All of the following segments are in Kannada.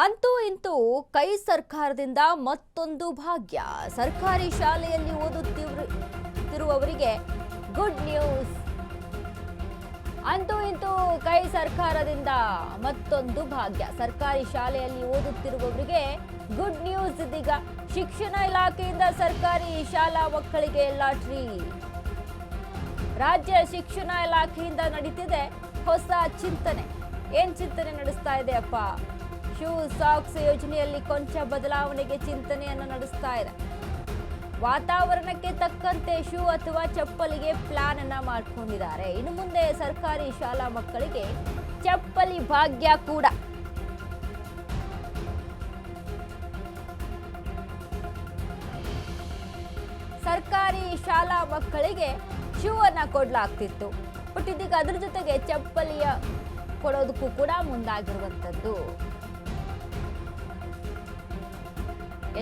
ಅಂತೂ ಇಂತೂ ಕೈ ಸರ್ಕಾರದಿಂದ ಮತ್ತೊಂದು ಭಾಗ್ಯ. ಸರ್ಕಾರಿ ಶಾಲೆಯಲ್ಲಿ ಓದುತ್ತಿರುವವರಿಗೆ ಗುಡ್ ನ್ಯೂಸ್. ಅಂತೂ ಇಂತೂ ಕೈ ಸರ್ಕಾರದಿಂದ ಮತ್ತೊಂದು ಭಾಗ್ಯ. ಸರ್ಕಾರಿ ಶಾಲೆಯಲ್ಲಿ ಓದುತ್ತಿರುವವರಿಗೆ ಗುಡ್ ನ್ಯೂಸ್. ಇದೀಗ ಶಿಕ್ಷಣ ಇಲಾಖೆಯಿಂದ ಸರ್ಕಾರಿ ಶಾಲಾ ಮಕ್ಕಳಿಗೆ ಲಾಟರಿ. ರಾಜ್ಯ ಶಿಕ್ಷಣ ಇಲಾಖೆಯಿಂದ ನಡೀತಿದೆ ಹೊಸ ಚಿಂತನೆ. ಏನ್ ಚಿಂತನೆ ನಡೆಸ್ತಾ ಇದೆ ಅಪ್ಪ? ಶೂ ಸಾಕ್ಸ್ ಯೋಜನೆಯಲ್ಲಿ ಕೊಂಚ ಬದಲಾವಣೆಗೆ ಚಿಂತನೆಯನ್ನು ನಡೆಸ್ತಾ ಇದೆ. ವಾತಾವರಣಕ್ಕೆ ತಕ್ಕಂತೆ ಶೂ ಅಥವಾ ಚಪ್ಪಲಿಗೆ ಪ್ಲಾನ್ ಅನ್ನ ಮಾಡ್ಕೊಂಡಿದ್ದಾರೆ. ಇನ್ನು ಮುಂದೆ ಸರ್ಕಾರಿ ಶಾಲಾ ಮಕ್ಕಳಿಗೆ ಚಪ್ಪಲಿ ಭಾಗ್ಯ ಕೂಡ. ಸರ್ಕಾರಿ ಶಾಲಾ ಮಕ್ಕಳಿಗೆ ಶೂ ಅನ್ನ ಕೊಡ್ಲಾಗ್ತಿತ್ತು. ಬಟ್ ಇದೀಗ ಅದ್ರ ಜೊತೆಗೆ ಚಪ್ಪಲಿಯ ಕೊಡೋದಕ್ಕೂ ಕೂಡ ಮುಂದಾಗಿರುವಂತದ್ದು.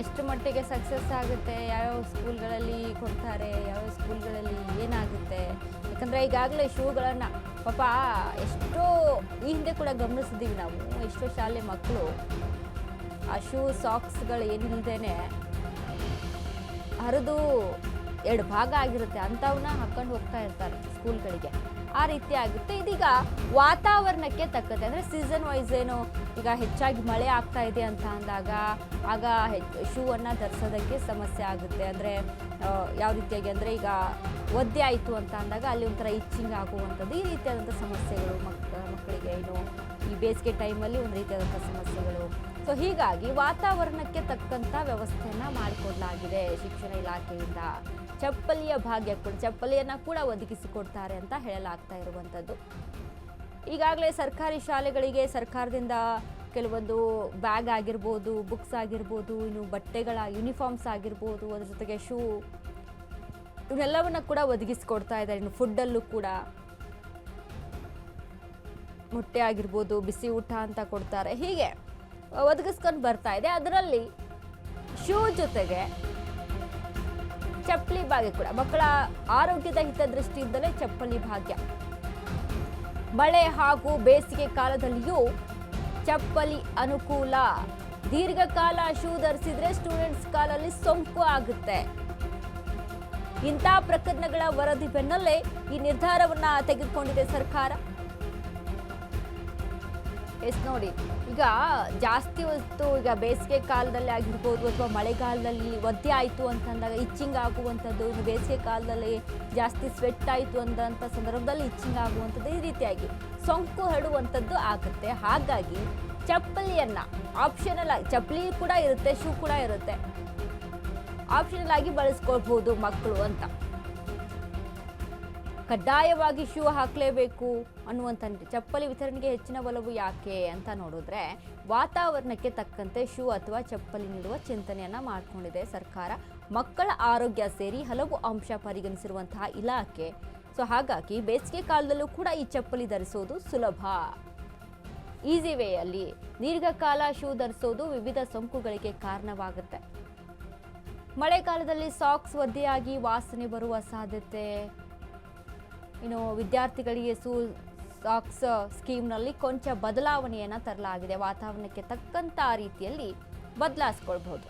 ಎಷ್ಟು ಮಟ್ಟಿಗೆ ಸಕ್ಸಸ್ ಆಗುತ್ತೆ, ಯಾವ್ಯಾವ ಸ್ಕೂಲ್ಗಳಲ್ಲಿ ಕೊಡ್ತಾರೆ, ಯಾವ್ಯಾವ ಸ್ಕೂಲ್ಗಳಲ್ಲಿ ಏನಾಗುತ್ತೆ? ಯಾಕಂದರೆ ಈಗಾಗಲೇ ಶೂಗಳನ್ನು ಪಾಪ ಎಷ್ಟೋ ಈ ಹಿಂದೆ ಕೂಡ ಗಮನಿಸಿದ್ದೀವಿ ನಾವು. ಎಷ್ಟೋ ಶಾಲೆ ಮಕ್ಕಳು ಆ ಶೂ ಸಾಕ್ಸ್ಗಳು ಏನಿಲ್ಲದೇನೆ ಹರಿದು ಎರಡು ಭಾಗ ಆಗಿರುತ್ತೆ, ಅಂಥವನ್ನ ಹಾಕೊಂಡು ಹೋಗ್ತಾ ಇರ್ತಾರೆ ಸ್ಕೂಲ್ಗಳಿಗೆ. ಆ ರೀತಿ ಆಗುತ್ತೆ. ಇದೀಗ ವಾತಾವರಣಕ್ಕೆ ತಕ್ಕಂತೆ ಅಂದರೆ ಸೀಸನ್ ವೈಸ್ ಏನು ಈಗ ಹೆಚ್ಚಾಗಿ ಮಳೆ ಆಗ್ತಾ ಇದೆ ಅಂತ ಅಂದಾಗ ಆಗ ಶೂ ಅನ್ನು ಧರಿಸೋದಕ್ಕೆ ಸಮಸ್ಯೆ ಆಗುತ್ತೆ. ಅಂದರೆ ಯಾವ ರೀತಿಯಾಗಿ ಅಂದರೆ ಈಗ ಒದ್ದೆ ಆಯಿತು ಅಂತ ಅಂದಾಗ ಅಲ್ಲಿ ಒಂಥರ ಇಚ್ಚಿಂಗ್ ಆಗುವಂಥದ್ದು, ಈ ರೀತಿಯಾದಂಥ ಸಮಸ್ಯೆಗಳು ಮಕ್ಕಳಿಗೆ ಏನು ಈ ಬೇಸಿಗೆ ಟೈಮಲ್ಲಿ ಒಂದು ರೀತಿಯಾದಂಥ ಸಮಸ್ಯೆಗಳು. ಸೊ ಹೀಗಾಗಿ ವಾತಾವರಣಕ್ಕೆ ತಕ್ಕಂಥ ವ್ಯವಸ್ಥೆಯನ್ನು ಮಾಡಿಕೊಡಲಾಗಿದೆ ಶಿಕ್ಷಣ ಇಲಾಖೆಯಿಂದ. ಚಪ್ಪಲಿಯ ಭಾಗ್ಯ ಕೂಡ, ಚಪ್ಪಲಿಯನ್ನು ಕೂಡ ಒದಗಿಸಿಕೊಡ್ತಾರೆ ಅಂತ ಹೇಳಲಾಗ್ತಾ ಇರುವಂಥದ್ದು. ಈಗಾಗಲೇ ಸರ್ಕಾರಿ ಶಾಲೆಗಳಿಗೆ ಸರ್ಕಾರದಿಂದ ಕೆಲವೊಂದು ಬ್ಯಾಗ್ ಆಗಿರ್ಬೋದು, ಬುಕ್ಸ್ ಆಗಿರ್ಬೋದು, ಇನ್ನು ಬಟ್ಟೆಗಳ ಯೂನಿಫಾರ್ಮ್ಸ್ ಆಗಿರ್ಬೋದು, ಅದ್ರ ಜೊತೆಗೆ ಶೂ ಇವನ್ನೆಲ್ಲವನ್ನ ಕೂಡ ಒದಗಿಸಿಕೊಡ್ತಾ ಇದ್ದಾರೆ. ಇನ್ನು ಫುಡ್ಡಲ್ಲೂ ಕೂಡ ಮೊಟ್ಟೆ ಆಗಿರ್ಬೋದು, ಬಿಸಿ ಊಟ ಅಂತ ಕೊಡ್ತಾರೆ, ಹೀಗೆ ಒದಗಿಸ್ಕೊಂಡು ಬರ್ತಾ ಇದೆ. ಅದರಲ್ಲಿ ಶೂ ಜೊತೆಗೆ ಚಪ್ಪಲಿ ಭಾಗ್ಯ ಕೂಡ. ಮಕ್ಕಳ ಆರೋಗ್ಯದ ಹಿತದೃಷ್ಟಿಯಿಂದಲೇ ಚಪ್ಪಲಿ ಭಾಗ್ಯ. ಮಳೆ ಹಾಗೂ ಬೇಸಿಗೆ ಕಾಲದಲ್ಲಿಯೂ ಚಪ್ಪಲಿ ಅನುಕೂಲ. ದೀರ್ಘಕಾಲ ಶೂ ಧರಿಸಿದ್ರೆ ಸ್ಟೂಡೆಂಟ್ಸ್ ಕಾಲಲ್ಲಿ ಸೋಂಕು ಆಗುತ್ತೆ. ಇಂಥ ಪ್ರಕರಣಗಳ ವರದಿ ಬೆನ್ನಲ್ಲೇ ಈ ನಿರ್ಧಾರವನ್ನ ತೆಗೆದುಕೊಂಡಿದೆ ಸರ್ಕಾರ. ಎಸ್ ನೋಡಿ, ಈಗ ಜಾಸ್ತಿ ಹೊತ್ತು ಈಗ ಬೇಸಿಗೆ ಕಾಲದಲ್ಲಿ ಆಗಿರ್ಬೋದು ಅಥವಾ ಮಳೆಗಾಲದಲ್ಲಿ ಒದ್ದೆ ಆಯಿತು ಅಂತಂದಾಗ ಇಚ್ಚಿಂಗ್ ಆಗುವಂಥದ್ದು, ಇನ್ನು ಬೇಸಿಗೆ ಕಾಲದಲ್ಲಿ ಜಾಸ್ತಿ ಸ್ವೆಟ್ ಆಯಿತು ಅಂದಂಥ ಸಂದರ್ಭದಲ್ಲಿ ಇಚ್ಚಿಂಗ್ ಆಗುವಂಥದ್ದು, ಈ ರೀತಿಯಾಗಿ ಸೋಂಕು ಹರಡುವಂಥದ್ದು ಆಗುತ್ತೆ. ಹಾಗಾಗಿ ಚಪ್ಪಲಿಯನ್ನು ಆಪ್ಷನಲ್ ಆಗಿ, ಚಪ್ಪಲಿ ಕೂಡ ಇರುತ್ತೆ, ಶೂ ಕೂಡ ಇರುತ್ತೆ, ಆಪ್ಷನಲ್ ಆಗಿ ಬಳಸ್ಕೊಳ್ಬೋದು ಮಕ್ಕಳು ಅಂತ. ಕಡ್ಡಾಯವಾಗಿ ಶೂ ಹಾಕಲೇಬೇಕು ಅನ್ನುವಂಥ ಚಪ್ಪಲಿ ವಿತರಣೆಗೆ ಹೆಚ್ಚಿನ ಒಲವು ಯಾಕೆ ಅಂತ ನೋಡಿದ್ರೆ ವಾತಾವರಣಕ್ಕೆ ತಕ್ಕಂತೆ ಶೂ ಅಥವಾ ಚಪ್ಪಲಿ ನೀಡುವ ಚಿಂತನೆಯನ್ನ ಮಾಡಿಕೊಂಡಿದೆ ಸರ್ಕಾರ. ಮಕ್ಕಳ ಆರೋಗ್ಯ ಸೇರಿ ಹಲವು ಅಂಶ ಪರಿಗಣಿಸಿರುವಂತಹ ಇಲಾಖೆ. ಸೊ ಹಾಗಾಗಿ ಬೇಸಿಗೆ ಕಾಲದಲ್ಲೂ ಕೂಡ ಈ ಚಪ್ಪಲಿ ಧರಿಸೋದು ಸುಲಭ, ಈಸಿ ವೇಯಲ್ಲಿ. ದೀರ್ಘಕಾಲ ಶೂ ಧರಿಸೋದು ವಿವಿಧ ಸೋಂಕುಗಳಿಗೆ ಕಾರಣವಾಗುತ್ತೆ. ಮಳೆಗಾಲದಲ್ಲಿ ಸಾಕ್ಸ್ ಒದ್ದೆಯಾಗಿ ವಾಸನೆ ಬರುವ ಸಾಧ್ಯತೆ. ಇನ್ನು ವಿದ್ಯಾರ್ಥಿಗಳಿಗೆ ಸಾಕ್ಸ್ ಸ್ಕೀಮ್ನಲ್ಲಿ ಕೊಂಚ ಬದಲಾವಣೆಯನ್ನು ತರಲಾಗಿದೆ. ವಾತಾವರಣಕ್ಕೆ ತಕ್ಕಂಥ ರೀತಿಯಲ್ಲಿ ಬದಲಾಯಿಸ್ಕೊಳ್ಬಹುದು.